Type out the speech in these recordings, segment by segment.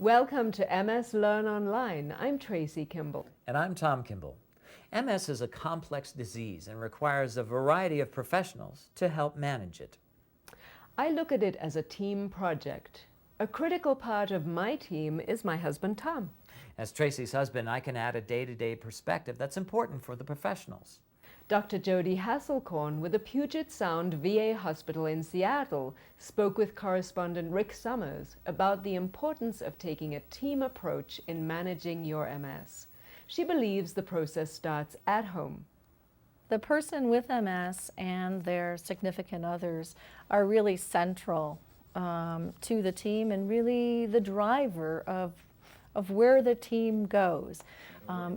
Welcome to MS Learn Online. I'm Tracy Kimball. And I'm Tom Kimball. MS is a complex disease and requires a variety of professionals to help manage it. I look at it as a team project. A critical part of my team is my husband, Tom. As Tracy's husband, I can add a day-to-day perspective that's important for the professionals. Dr. Jodie Haselkorn with the Puget Sound VA Hospital in Seattle spoke with correspondent Rick Summers about the importance of taking a team approach in managing your MS. She believes the process starts at home. The person with MS and their significant others are really central to the team and really the driver of where the team goes.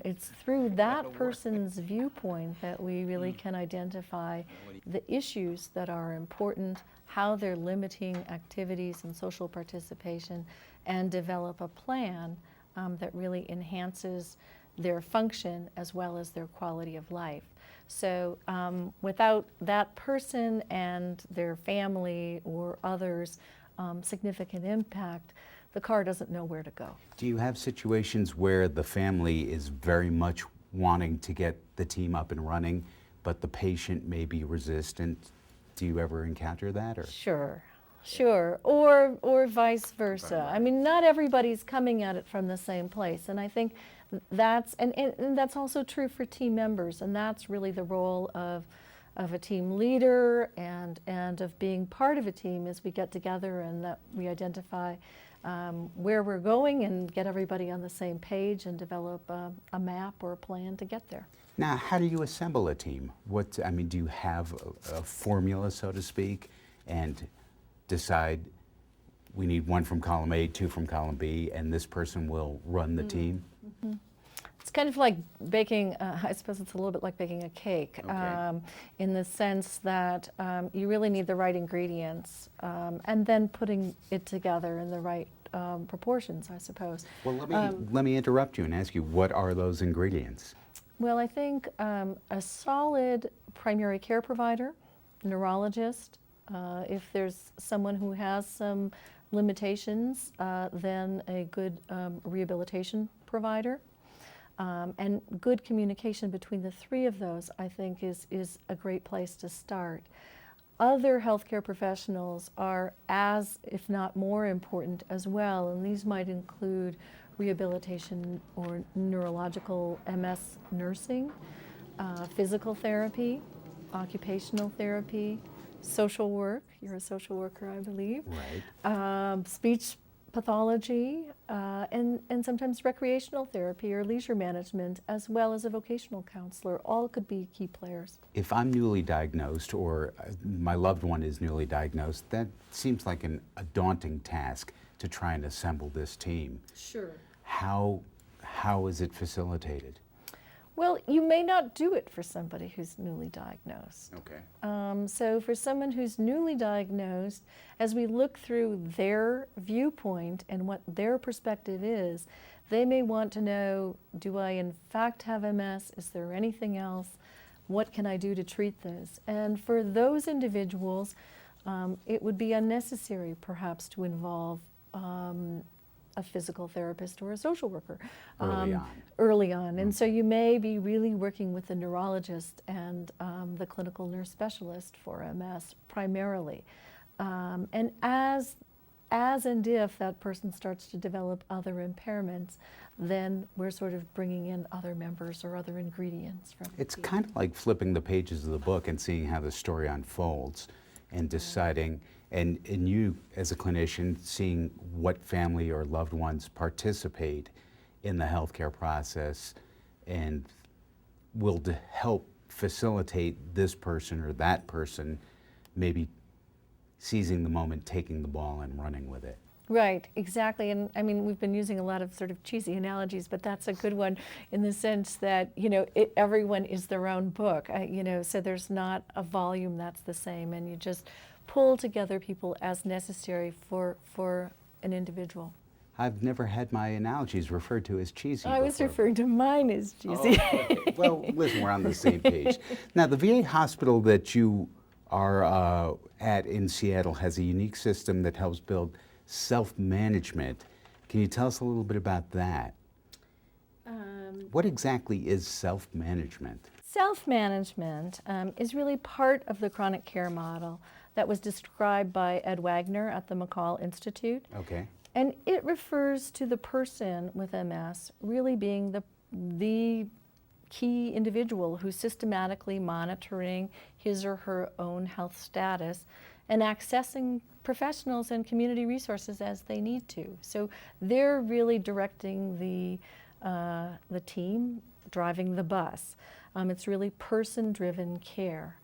It's through that person's viewpoint that we really can identify the issues that are important, how they're limiting activities and social participation, and develop a plan that really enhances their function as well as their quality of life. So without that person and their family or others' significant impact, the car doesn't know where to go. Do you have situations where the family is very much wanting to get the team up and running, but the patient may be resistant? Do you ever encounter that? Or? Sure. Or vice versa. I mean, not everybody's coming at it from the same place, and I think that's and that's also true for team members, and that's really the role of a team leader and of being part of a team as we get together and that we identify where we're going and get everybody on the same page and develop a map or a plan to get there. Now, how do you assemble a team? Do you have a formula, so to speak, and decide we need one from column A, two from column B, and this person will run the team? Mm-hmm. It's kind of like baking, I suppose it's a little bit like baking a cake, okay. In the sense that you really need the right ingredients and then putting it together in the right proportions, I suppose. Well, let me interrupt you and ask you, what are those ingredients? Well, I think a solid primary care provider, neurologist, if there's someone who has some limitations, then a good rehabilitation provider. And good communication between the three of those, I think, is a great place to start. Other healthcare professionals are as, if not more important as well, and these might include rehabilitation or neurological MS nursing, physical therapy, occupational therapy, social work. You're a social worker, I believe. Right. Speech pathology, and sometimes recreational therapy or leisure management, as well as a vocational counselor, all could be key players. If I'm newly diagnosed or my loved one is newly diagnosed, that seems like a daunting task to try and assemble this team. Sure. How is it facilitated? Well, you may not do it for somebody who's newly diagnosed. Okay. So for someone who's newly diagnosed, as we look through their viewpoint and what their perspective is, they may want to know, do I in fact have MS? Is there anything else? What can I do to treat this? And for those individuals, it would be unnecessary perhaps to involve a physical therapist or a social worker early on. And so you may be really working with the neurologist and the clinical nurse specialist for MS primarily. And as and if that person starts to develop other impairments, then we're sort of bringing in other members or other ingredients from the It's team. kind of like flipping the pages of the book and seeing how the story unfolds and deciding, and you as a clinician seeing what family or loved ones participate in the healthcare process and will help facilitate this person or that person maybe seizing the moment, taking the ball and running with it. Right, exactly. And I mean, we've been using a lot of sort of cheesy analogies, but that's a good one in the sense that, everyone is their own book, so there's not a volume that's the same, and you just pull together people as necessary for an individual. I've never had my analogies referred to as cheesy I was before. referring to mine as cheesy. Oh, okay. Well, listen, we're on the same page. Now, the VA hospital that you are at in Seattle has a unique system that helps build self-management. Can you tell us a little bit about that? What exactly is self-management? Self-management is really part of the chronic care model that was described by Ed Wagner at the McCall Institute. Okay. And it refers to the person with MS really being the key individual who's systematically monitoring his or her own health status and accessing professionals and community resources as they need to. So they're really directing the team, driving the bus. It's really person-driven care.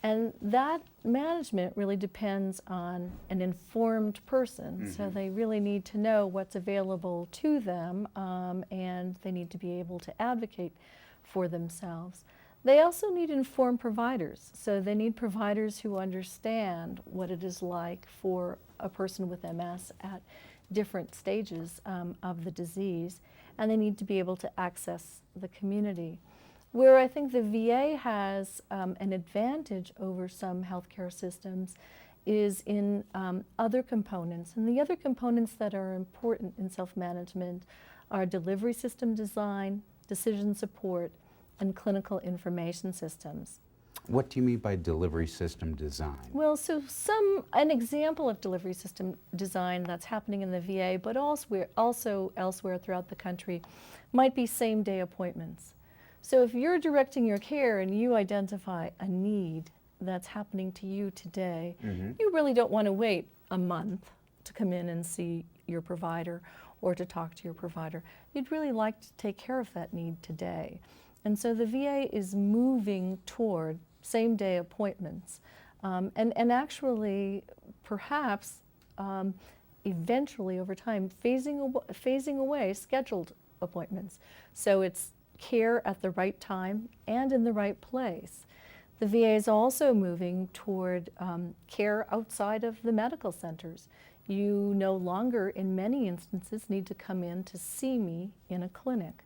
And that management really depends on an informed person. So they really need to know what's available to them, and they need to be able to advocate for themselves. They also need informed providers. So they need providers who understand what it is like for a person with MS at different stages of the disease, and they need to be able to access the community. Where I think the VA has an advantage over some healthcare systems is in other components. And the other components that are important in self-management are delivery system design, decision support, and clinical information systems. What do you mean by delivery system design? Well, so an example of delivery system design that's happening in the VA, but also elsewhere throughout the country, might be same-day appointments. So if you're directing your care and you identify a need that's happening to you today, you really don't want to wait a month to come in and see your provider or to talk to your provider. You'd really like to take care of that need today. And so the VA is moving toward same-day appointments and actually perhaps eventually over time phasing away scheduled appointments. So it's care at the right time and in the right place. The VA is also moving toward care outside of the medical centers. You no longer, in many instances, need to come in to see me in a clinic.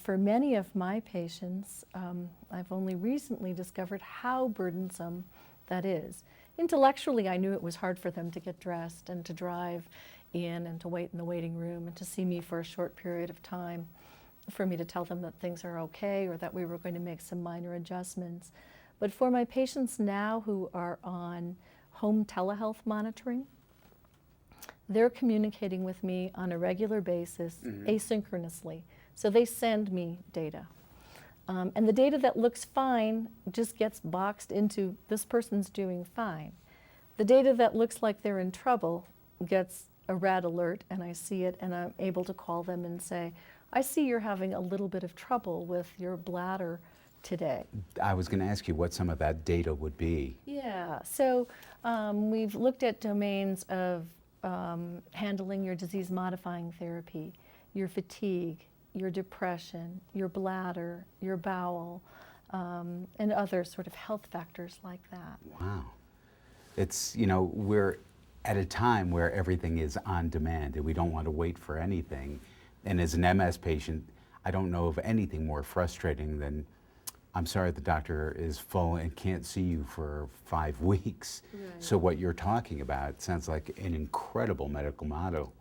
For many of my patients, I've only recently discovered how burdensome that is. Intellectually, I knew it was hard for them to get dressed and to drive in and to wait in the waiting room and to see me for a short period of time, for me to tell them that things are okay or that we were going to make some minor adjustments. But for my patients now who are on home telehealth monitoring, they're communicating with me on a regular basis, asynchronously. So they send me data. And the data that looks fine just gets boxed into this person's doing fine. The data that looks like they're in trouble gets a red alert, and I see it, and I'm able to call them and say, I see you're having a little bit of trouble with your bladder today. I was going to ask you what some of that data would be. Yeah, so we've looked at domains of handling your disease-modifying therapy, your fatigue, your depression, your bladder, your bowel, and other sort of health factors like that. Wow. It's, you know, we're at a time where everything is on demand and we don't want to wait for anything. And as an MS patient, I don't know of anything more frustrating than, I'm sorry, the doctor is full and can't see you for 5 weeks. Right. So what you're talking about sounds like an incredible medical model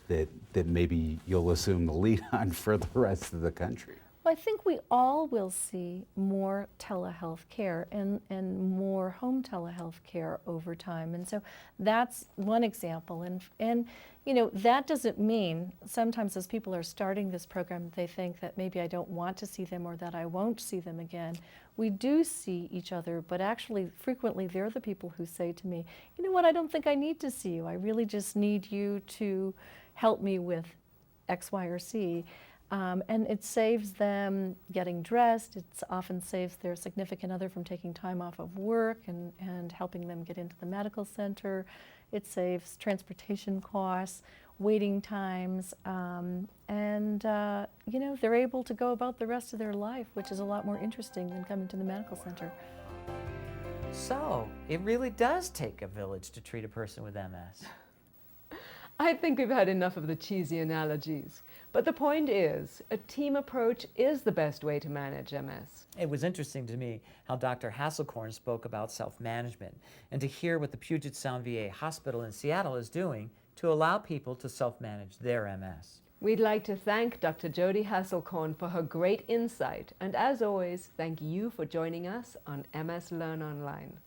that maybe you'll assume the lead on for the rest of the country. Well, I think we all will see more telehealth care and more home telehealth care over time. And so that's one example. And you know, that doesn't mean sometimes as people are starting this program, they think that maybe I don't want to see them or that I won't see them again. We do see each other, but actually frequently they're the people who say to me, you know what, I don't think I need to see you. I really just need you to help me with X, Y, or Z. And it saves them getting dressed. It often saves their significant other from taking time off of work and helping them get into the medical center. It saves transportation costs, waiting times, and you know, they're able to go about the rest of their life, which is a lot more interesting than coming to the medical center. So, it really does take a village to treat a person with MS. I think we've had enough of the cheesy analogies. But the point is, a team approach is the best way to manage MS. It was interesting to me how Dr. Haselkorn spoke about self-management, and to hear what the Puget Sound VA Hospital in Seattle is doing to allow people to self-manage their MS. We'd like to thank Dr. Jodie Haselkorn for her great insight, and as always, thank you for joining us on MS Learn Online.